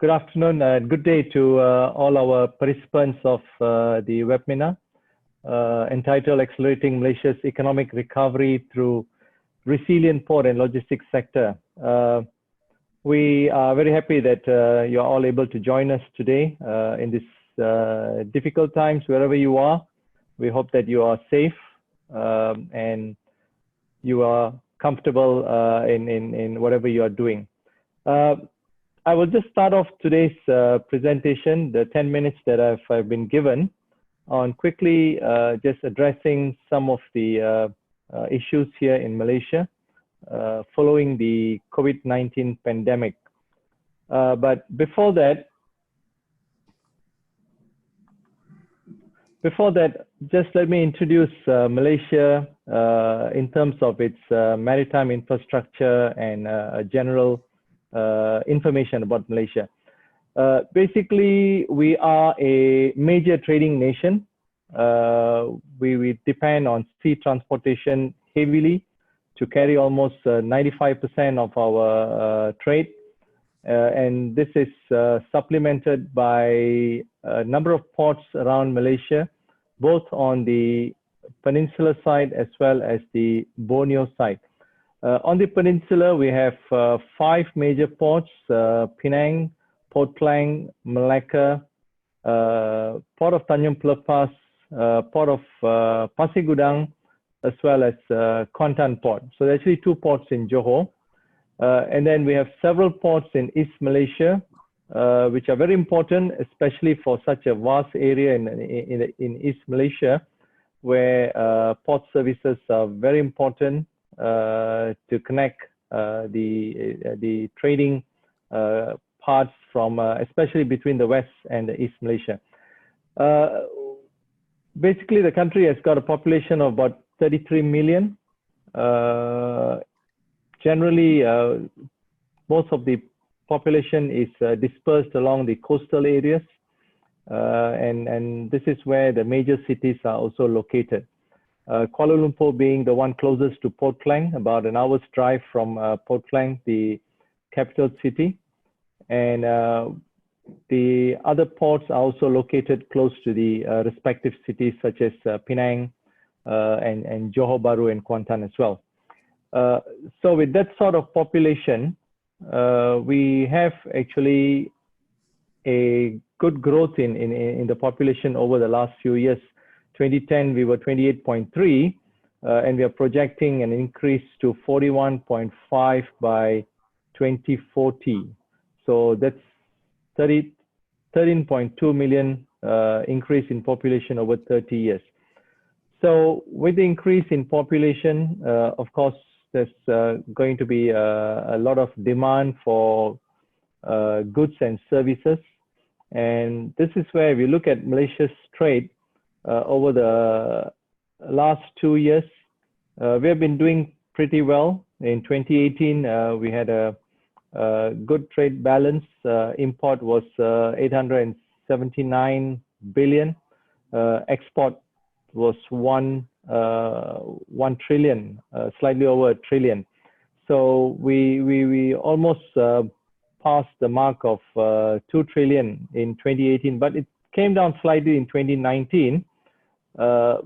Good afternoon and good day to all our participants of the webinar entitled Accelerating Malaysia's Economic Recovery Through Resilient Port and Logistics Sector. We are very happy that you're all able to join us today in this difficult times wherever you are. We hope that you are safe and you are comfortable in whatever you are doing. I will just start off today's presentation, the 10 minutes that I've been given, on quickly just addressing some of the issues here in Malaysia following the COVID-19 pandemic. But before that, just let me introduce Malaysia in terms of its maritime infrastructure and general information about Malaysia. Basically, we are a major trading nation. We depend on sea transportation heavily to carry almost 95% of our trade. And this is supplemented by a number of ports around Malaysia, both on the peninsular side as well as the Borneo side. On the peninsula, we have 5 major ports: Penang, Port Klang, Malacca, Port of Tanjung Pelepas, Port of Pasir Gudang, as well as Kuantan Port. So there's actually 2 ports in Johor. And then we have several ports in East Malaysia, which are very important, especially for such a vast area in East Malaysia, where port services are very important to connect the trading parts from, especially between the West and the East Malaysia. Basically, the country has got a population of about 33 million. Generally, most of the population is dispersed along the coastal areas, and this is where the major cities are also located. Kuala Lumpur being the one closest to Port Klang, about an hour's drive from Port Klang, the capital city. And the other ports are also located close to the respective cities such as Penang and Johor Bahru and Kuantan as well. So with that sort of population, we have actually a good growth in the population over the last few years. 2010, we were 28.3, and we are projecting an increase to 41.5 by 2040. So that's 13.2 million increase in population over 30 years. So with the increase in population, of course, there's going to be a lot of demand for goods and services. And this is where we look at Malaysia's trade over the last 2 years. We have been doing pretty well. In 2018, we had a good trade balance. Import was 879 billion. Export was 1 trillion, slightly over 1 trillion. So we almost passed the mark of 2 trillion in 2018, but it came down slightly in 2019,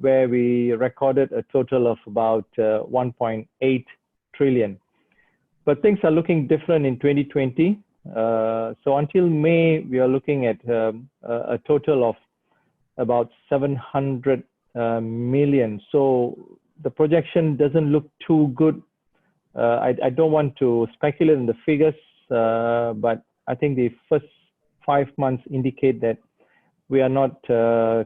where we recorded a total of about 1.8 trillion. But things are looking different in 2020. So until May, we are looking at a total of about 700 million. So the projection doesn't look too good. I don't want to speculate on the figures, but I think the first 5 months indicate that we are not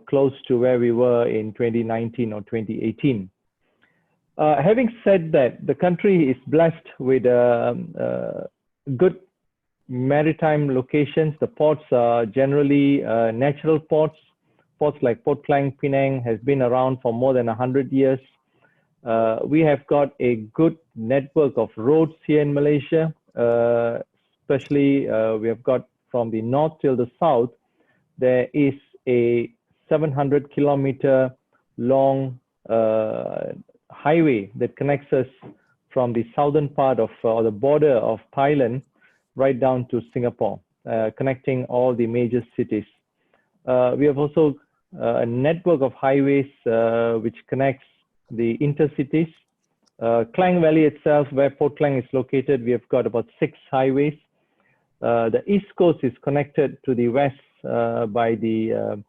close to where we were in 2019 or 2018. Having said that, the country is blessed with good maritime locations. The ports are generally natural ports. Ports like Port Klang, Penang has been around for more than 100 years. We have got a good network of roads here in Malaysia, especially we have got from the north till the south. There is a 700-kilometer long highway that connects us from the southern part of or the border of Thailand right down to Singapore. connecting all the major cities. We have also a network of highways which connects the intercities. Klang Valley itself, where Port Klang is located, we have got about 6 highways. The East Coast is connected to the west by the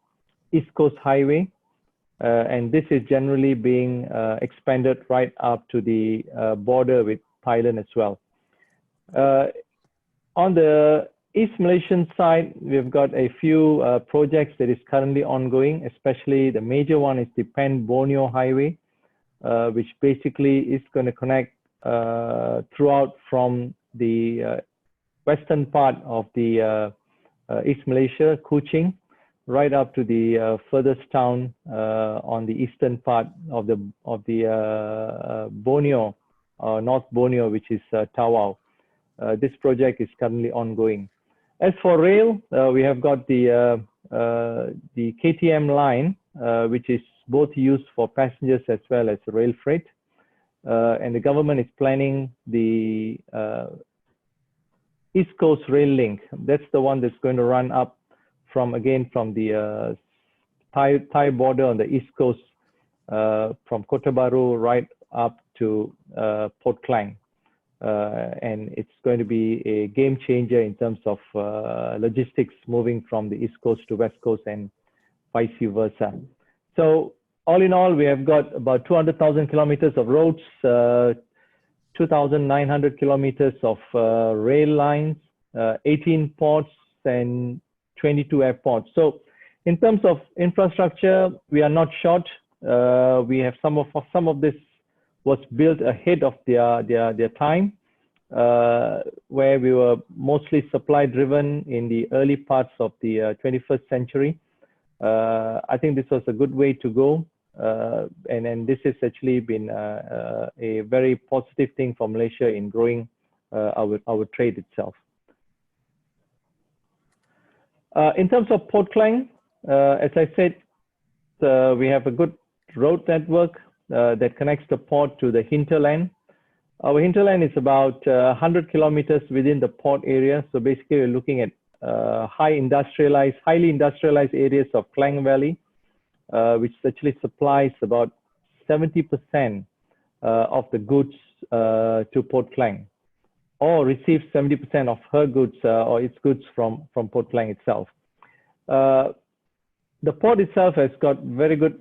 East Coast Highway, and this is generally being expanded right up to the border with Thailand as well. On the East Malaysian side, we've got a few projects that is currently ongoing, especially the major one is the Penn-Borneo Highway, which basically is going to connect throughout from the western part of the East Malaysia, Kuching, right up to the furthest town on the eastern part of the Borneo, North Borneo, which is Tawau. This project is currently ongoing. As for rail, we have got the KTM line, which is both used for passengers as well as rail freight. And the government is planning the East Coast Rail Link. That's the one that's going to run up from the Thai border on the East Coast, from Kota Baru right up to Port Klang. And it's going to be a game changer in terms of logistics moving from the East Coast to West Coast and vice versa. So all in all, we have got about 200,000 kilometers of roads, 2,900 kilometers of rail lines, 18 ports and 22 airports. So in terms of infrastructure, we are not short. We have some of this was built ahead of their time, where we were mostly supply driven in the early parts of the 21st century. I think this was a good way to go, and this has actually been a very positive thing for Malaysia in growing our trade itself. In terms of Port Klang, as I said, we have a good road network that connects the port to the hinterland. Our hinterland is about 100 kilometers within the port area. So basically, we're looking at highly industrialized areas of Klang Valley, which actually supplies about 70% of the goods to Port Klang, or receives 70% of her goods or its goods from Port Klang itself. The port itself has got very good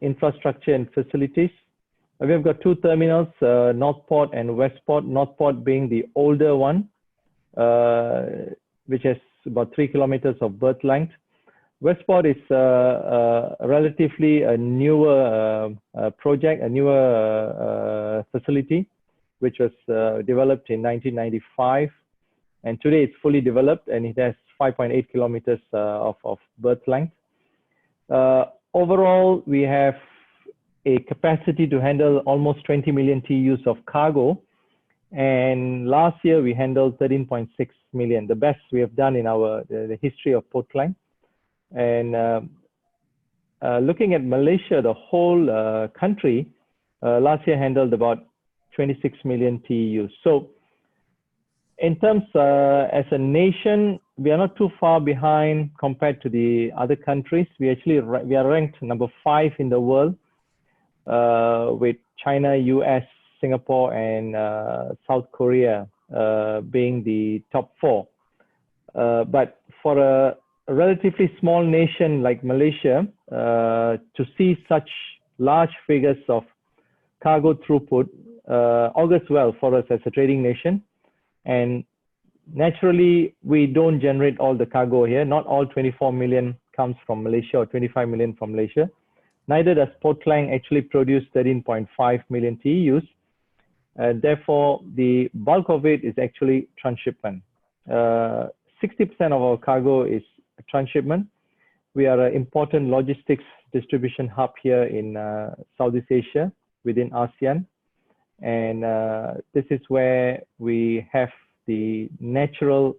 infrastructure and facilities. We have got 2 terminals, North Port and West Port. North Port being the older one, which has about 3 kilometers of berth length. West Port is relatively a newer project, a newer facility, which was developed in 1995. And today it's fully developed and it has 5.8 kilometers of berth length. Overall, we have a capacity to handle almost 20 million TEUs of cargo. And last year we handled 13.6 million, the best we have done in the history of Port Klang. And looking at Malaysia, the whole country, last year handled about 26 million TEUs. So in terms as a nation, we are not too far behind compared to the other countries. We are ranked number 5 in the world, with China, US, Singapore, and South Korea being the top 4. But for a relatively small nation like Malaysia, to see such large figures of cargo throughput augurs well for us as a trading nation. And naturally, we don't generate all the cargo here. Not all 24 million comes from Malaysia or 25 million from Malaysia. Neither does Port Klang actually produce 13.5 million TEUs. Therefore, the bulk of it is actually transshipment. 60% of our cargo is transshipment. We are an important logistics distribution hub here in Southeast Asia within ASEAN. And this is where we have the natural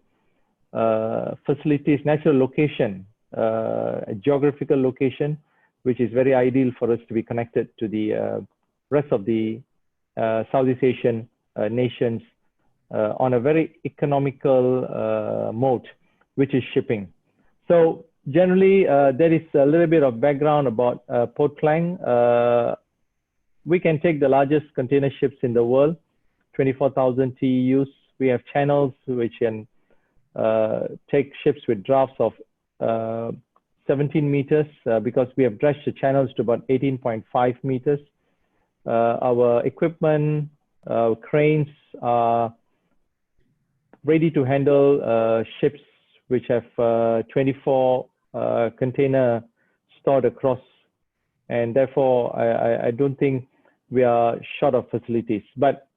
facilities, natural location, a geographical location, which is very ideal for us to be connected to the rest of the Southeast Asian nations on a very economical mode. which is shipping. So generally, there is a little bit of background about Port Klang. We can take the largest container ships in the world, 24,000 TEUs. We have channels which can take ships with drafts of 17 meters because we have dredged the channels to about 18.5 meters. Our equipment, cranes are ready to handle ships which have 24 container stored across, and therefore I don't think we are short of facilities. But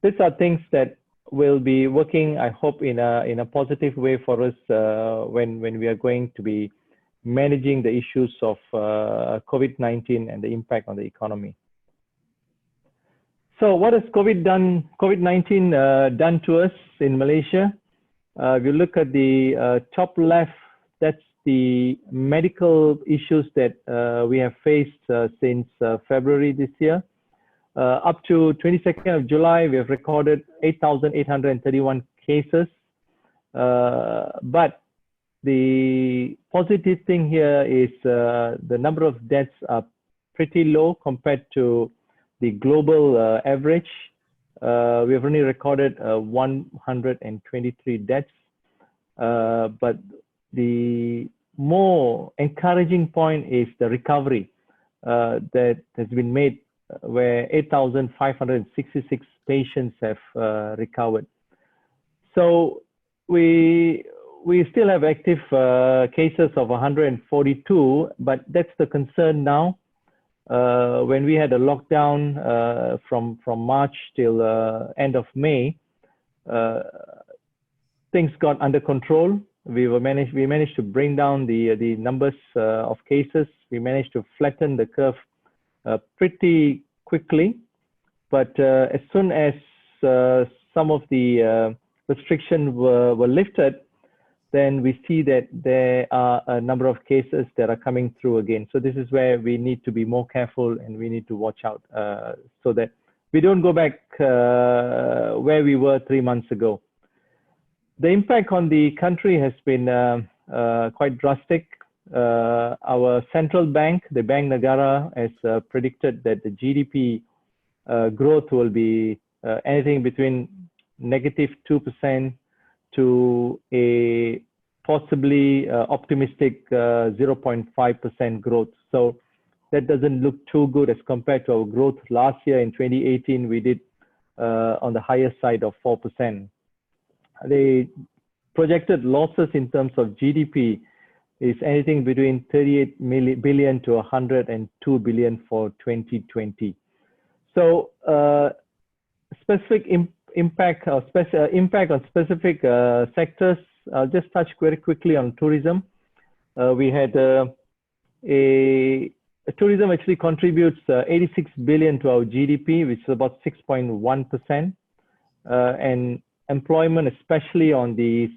these are things that will be working, I hope, in a positive way for us when we are going to be managing the issues of COVID-19 and the impact on the economy. So what has COVID-19 done to us in Malaysia? If you look at the top left, that's the medical issues that we have faced since February this year. Up to 22nd of July, we have recorded 8,831 cases. But the positive thing here is the number of deaths are pretty low compared to the global average. We have only recorded 123 deaths. But the more encouraging point is the recovery that has been made, where 8,566 patients have recovered. So we still have active cases of 142, but that's the concern now. When we had a lockdown from March till end of May, things got under control. We managed to bring down the numbers of cases. We managed to flatten the curve pretty quickly, but as soon as some of the restrictions were lifted, then we see that there are a number of cases that are coming through again. So this is where we need to be more careful and we need to watch out so that we don't go back where we were 3 months ago. The impact on the country has been quite drastic. Our central bank, the Bank Negara, has predicted that the GDP growth will be anything between -2% to a possibly optimistic 0.5% growth. So that doesn't look too good as compared to our growth last year in 2018. We did on the higher side of 4%. The projected losses in terms of GDP is anything between 38 billion to 102 billion for 2020. So specific impact on specific sectors. I'll just touch very quickly on tourism. We had tourism actually contributes 86 billion to our GDP, which is about 6.1%, and employment, especially on the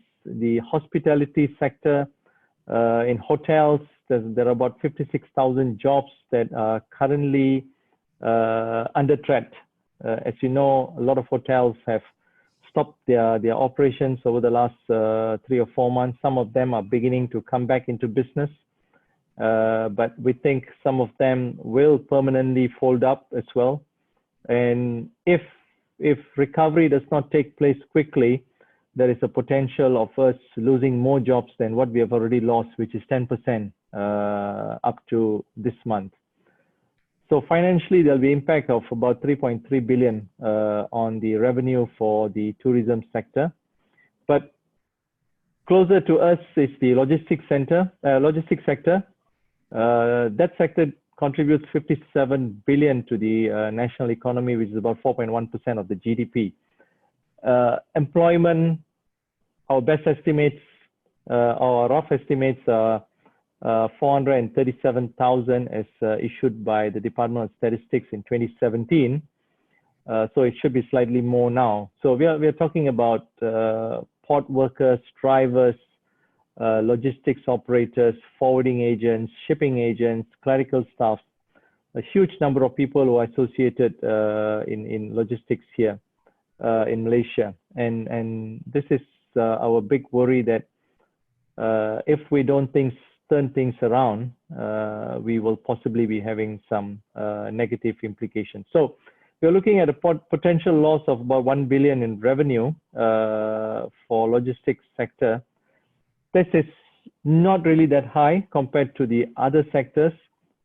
hospitality sector, in hotels, there are about 56,000 jobs that are currently under threat. As you know, a lot of hotels have stopped their operations over the last 3 or 4 months. Some of them are beginning to come back into business, but we think some of them will permanently fold up as well. And if recovery does not take place quickly, there is a potential of us losing more jobs than what we have already lost, which is 10% up to this month. So financially, there'll be impact of about 3.3 billion on the revenue for the tourism sector. But closer to us is the logistics sector. That sector contributes 57 billion to the national economy, which is about 4.1% of the GDP. Employment, our best estimates, our rough estimates are 437,000 as issued by the Department of Statistics in 2017. So it should be slightly more now. So we are talking about port workers, drivers, logistics operators, forwarding agents, shipping agents, clerical staff, a huge number of people who are associated in logistics here in Malaysia. And this is our big worry, that if we don't turn things around, we will possibly be having some negative implications. So we're looking at a potential loss of about 1 billion in revenue for logistics sector. This is not really that high compared to the other sectors,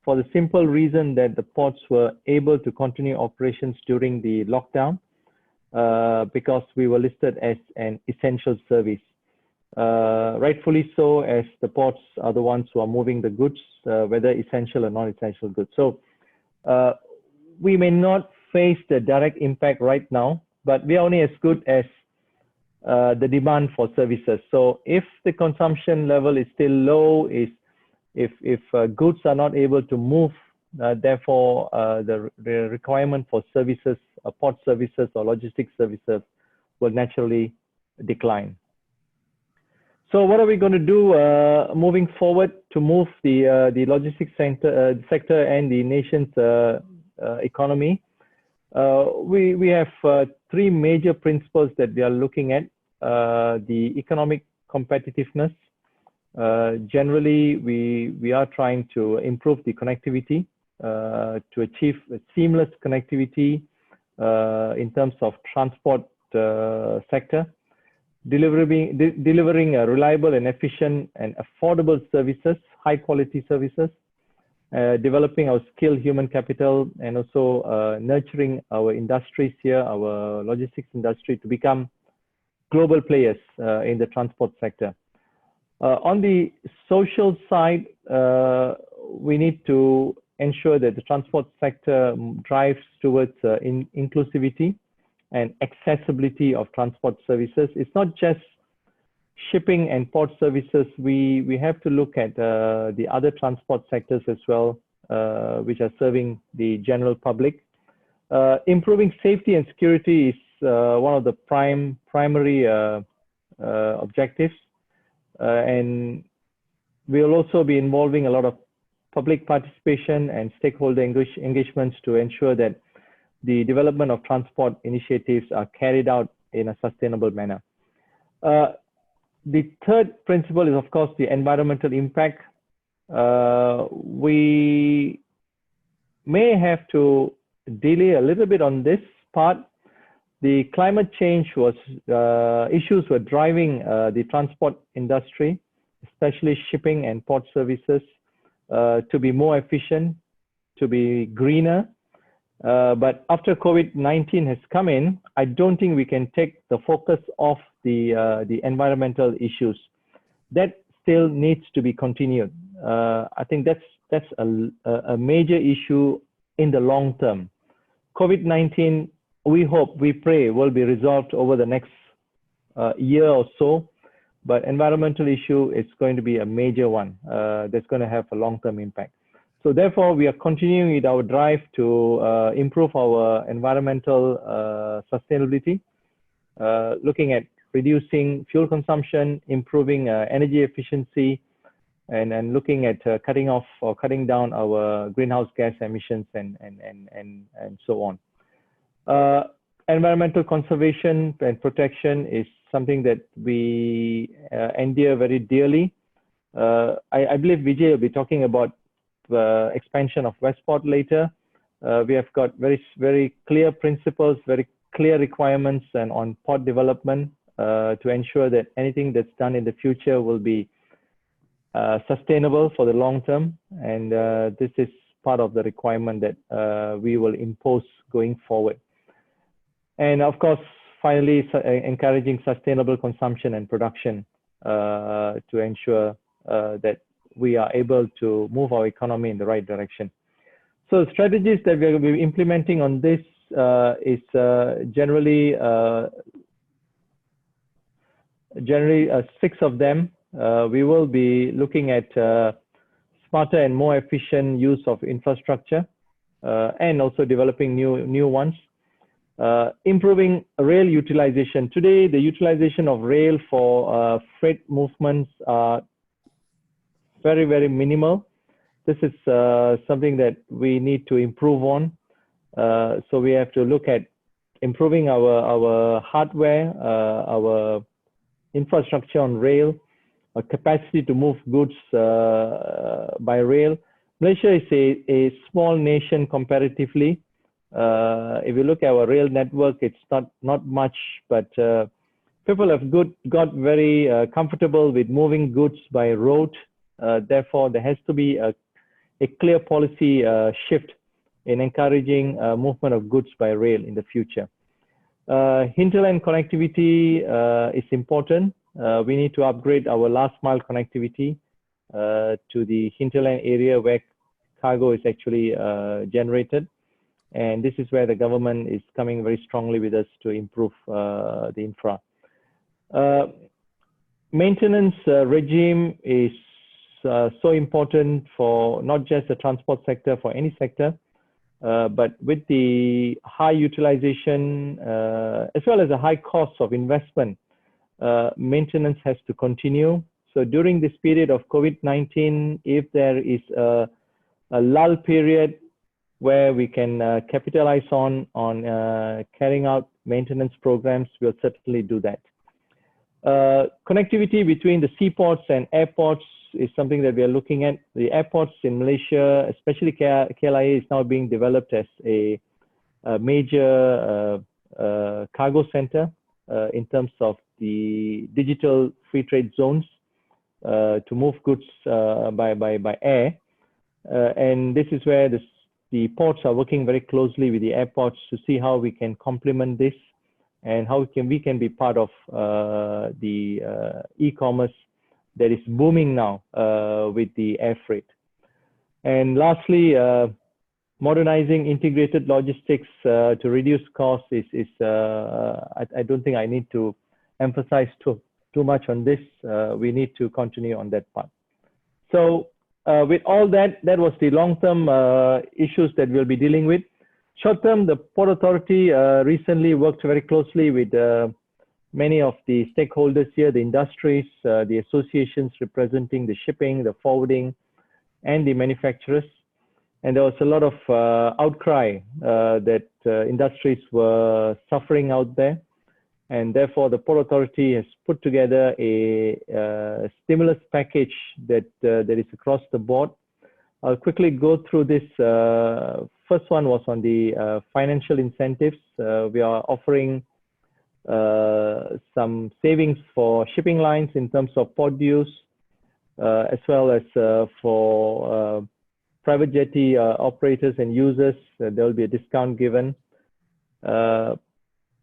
for the simple reason that the ports were able to continue operations during the lockdown because we were listed as an essential service. Rightfully so, as the ports are the ones who are moving the goods, whether essential or non-essential goods. So we may not face the direct impact right now, but we are only as good as the demand for services. So if the consumption level is still low, if goods are not able to move, therefore the requirement for services, port services or logistics services will naturally decline. So what are we going to do moving forward to move the logistics sector and the nation's economy? We have three major principles that we are looking at. The economic competitiveness. Generally, we are trying to improve the connectivity to achieve a seamless connectivity in terms of transport sector, delivering a reliable and efficient and affordable services, high quality services, developing our skilled human capital, and also nurturing our industries here, our logistics industry, to become global players in the transport sector. On the social side, we need to ensure that the transport sector drives towards inclusivity and accessibility of transport services. It's not just shipping and port services. We have to look at the other transport sectors as well, which are serving the general public. Improving safety and security is one of the primary objectives. And we'll also be involving a lot of public participation and stakeholder engagements to ensure that the development of transport initiatives are carried out in a sustainable manner. The third principle is, of course, the environmental impact. We may have to delay a little bit on this part. The climate change issues were driving the transport industry, especially shipping and port services, to be more efficient, to be greener. But after COVID-19 has come in, I don't think we can take the focus off the environmental issues. That still needs to be continued. I think that's a major issue in the long term. COVID-19, we hope, we pray, will be resolved over the next year or so. But environmental issue is going to be a major one that's going to have a long-term impact. So therefore, we are continuing with our drive to improve our environmental sustainability, looking at reducing fuel consumption, improving energy efficiency, and looking at cutting off or cutting down our greenhouse gas emissions and so on. Environmental conservation and protection is something that we endear very dearly. I believe Vijay will be talking about expansion of Westport later. We have got very clear principles, very clear requirements and on port development to ensure that anything that's done in the future will be sustainable for the long term. And this is part of the requirement that we will impose going forward. And of course, finally, encouraging sustainable consumption and production to ensure that we are able to move our economy in the right direction. So strategies that we're going to be implementing on this is generally 6 of them. We will be looking at smarter and more efficient use of infrastructure and also developing new ones. Improving rail utilization. Today, the utilization of rail for freight movements are very, very minimal. This is something that we need to improve on. So we have to look at improving our hardware, our infrastructure on rail, a capacity to move goods by rail. Malaysia is a small nation comparatively. If you look at our rail network, it's not much, but people have got very comfortable with moving goods by road. Therefore, there has to be a clear policy shift in encouraging movement of goods by rail in the future. Hinterland connectivity is important. We need to upgrade our last mile connectivity to the hinterland area where cargo is actually generated. And this is where the government is coming very strongly with us to improve the infra. Maintenance regime is so important for not just the transport sector, for any sector, but with the high utilization as well as the high cost of investment, maintenance has to continue. So during this period of COVID-19, if there is a lull period where we can capitalize on carrying out maintenance programs, we'll certainly do that. Connectivity between the seaports and airports is something that we are looking at. The airports in Malaysia, especially KLIA, is now being developed as a major cargo center in terms of the digital free trade zones to move goods by air. And this is where the ports are working very closely with the airports to see how we can complement this and how we can be part of the e-commerce that is booming now with the air freight. And lastly, modernizing integrated logistics to reduce costs is I don't think I need to emphasize too much on this. We need to continue on that part. So with all that was the long-term issues that we'll be dealing with. Short-term, the Port Authority recently worked very closely with many of the stakeholders here, the industries, the associations representing the shipping, the forwarding, and the manufacturers. And there was a lot of outcry that industries were suffering out there. And therefore, the Port Authority has put together a stimulus package that is across the board. I'll quickly go through this. First one was on the financial incentives. We are offering some savings for shipping lines in terms of port dues, as well as for private jetty operators and users. There will be a discount given.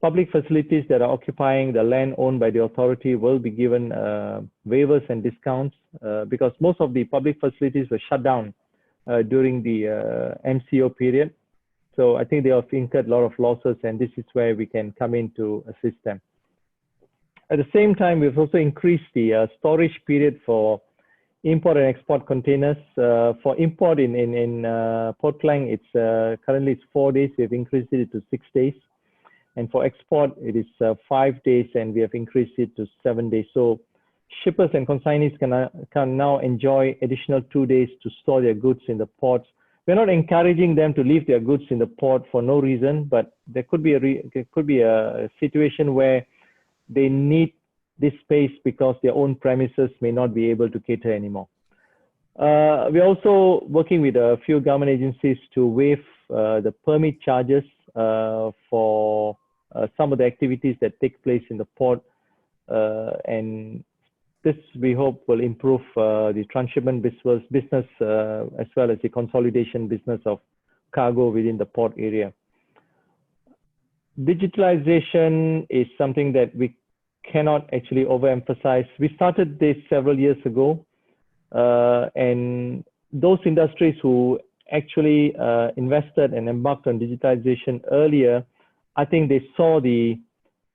Public facilities that are occupying the land owned by the authority will be given waivers and discounts because most of the public facilities were shut down during the MCO period. So I think they have incurred a lot of losses, and this is where we can come in to assist them. At the same time, we've also increased the storage period for import and export containers. For import in Port Klang, it's currently 4 days. We've increased it to 6 days. And for export, it is 5 days, and we have increased it to 7 days. So shippers and consignees can now enjoy additional 2 days to store their goods in the ports. We're not encouraging them to leave their goods in the port for no reason, but there could be a situation where they need this space because their own premises may not be able to cater anymore. We're also working with a few government agencies to waive the permit charges for some of the activities that take place in the port, and this we hope will improve the transshipment business as well as the consolidation business of cargo within the port area. Digitalization is something that we cannot actually overemphasize. We started this several years ago, and those industries who actually invested and embarked on digitization earlier, I think they saw the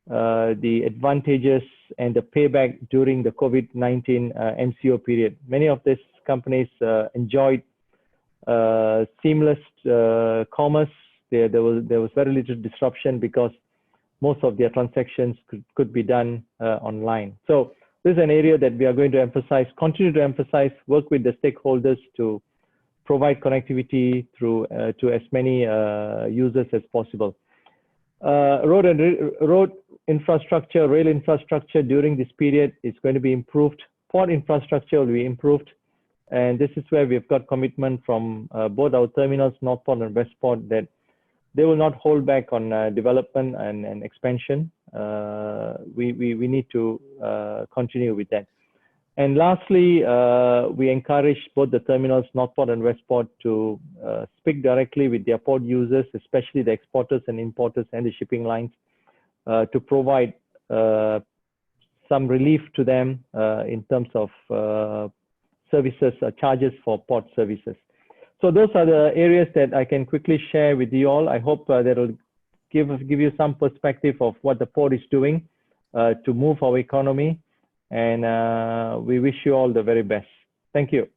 advantages and the payback during the COVID-19 MCO period. Many of these companies enjoyed seamless commerce. There was very little disruption because most of their transactions could be done online. So this is an area that we are going to emphasize, continue to emphasize, work with the stakeholders to provide connectivity through to as many users as possible. Road infrastructure, rail infrastructure during this period is going to be improved. port infrastructure will be improved. And this is where we've got commitment from both our terminals, Northport and Westport, that they will not hold back on development and expansion. We need to continue with that. And lastly, we encourage both the terminals, Northport and Westport, to speak directly with their port users, especially the exporters and importers and the shipping lines, to provide some relief to them in terms of services, charges for port services. So those are the areas that I can quickly share with you all. I hope that will give you some perspective of what the port is doing to move our economy. And we wish you all the very best. Thank you.